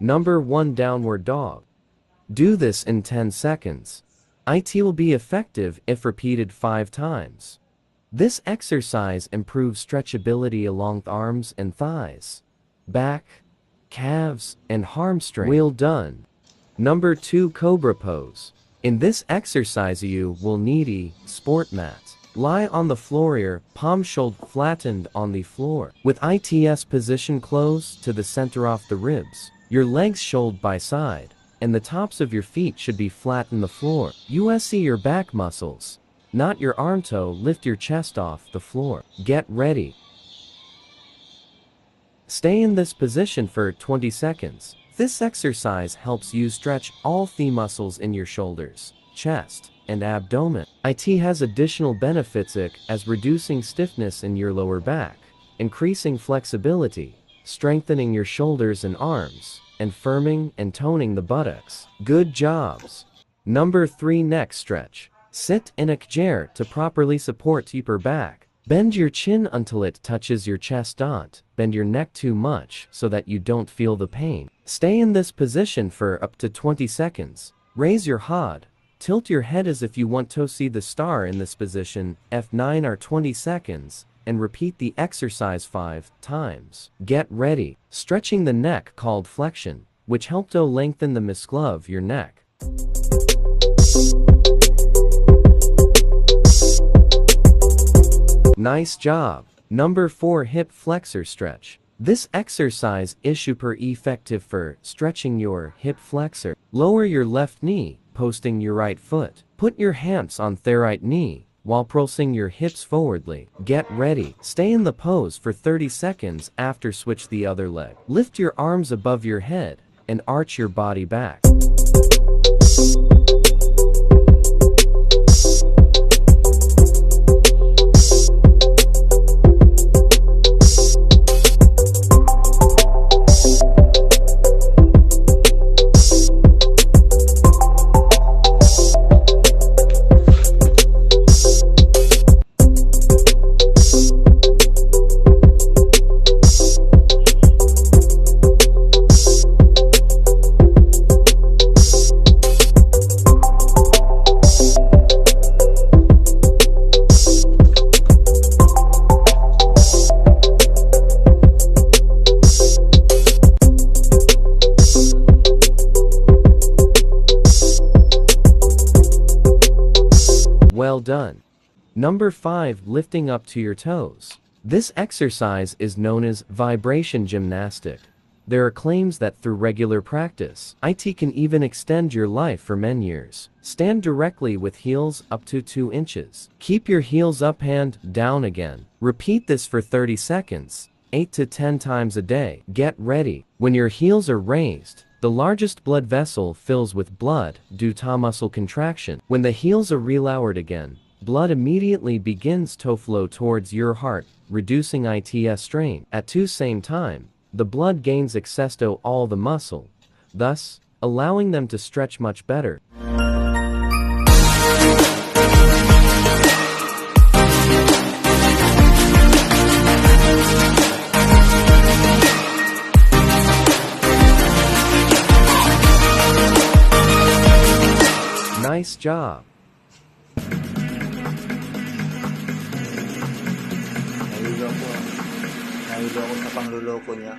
Number 1. Downward dog. Do this in 10 seconds. It will be effective if repeated 5 times. This exercise improves stretchability along arms and thighs, back, calves, and hamstring. Well done. Number 2. Cobra pose. In this exercise you will need a sport mat. Lie on the floor, your palm shoulder flattened on the floor. With its position close to the center of the ribs, your legs shoulder by side, and the tops of your feet should be flat on the floor. See your back muscles, not your arm toe. Lift your chest off the floor. Get ready. Stay in this position for 20 seconds. This exercise helps you stretch all the muscles in your shoulders, chest, and abdomen. It has additional benefits as reducing stiffness in your lower back, increasing flexibility, strengthening your shoulders and arms, and firming and toning the buttocks. Good jobs. Number 3. Neck stretch. Sit in a chair to properly support your back. Bend your chin until it touches your chest. Don't bend your neck too much so that you don't feel the pain. Stay in this position for up to 20 seconds. Raise your head. Tilt your head as if you want to see the star in this position, F9 or 20 seconds, and repeat the exercise 5 times. Get ready. Stretching the neck called flexion, which help to lengthen the muscle of your neck. Nice job. Number 4. Hip flexor stretch. This exercise is super effective for stretching your hip flexor. Lower your left knee, posting your right foot. Put your hands on the right knee while pulsing your hips forwardly. Get ready. Stay in the pose for 30 seconds after switch the other leg. Lift your arms above your head and arch your body back. Well done. Number 5. Lifting up to your toes. This exercise is known as vibration gymnastic. There are claims that through regular practice, it can even extend your life for many years. Stand directly with heels up to 2 inches. Keep your heels up and down again. Repeat this for 30 seconds, 8 to 10 times a day. Get ready. When your heels are raised, the largest blood vessel fills with blood due to muscle contraction. When the heels are relowered again, blood immediately begins to flow towards your heart, reducing its strain. At the same time, the blood gains access to all the muscle, thus allowing them to stretch much better. Nice job. Nahilo ako sa pangluloko niya.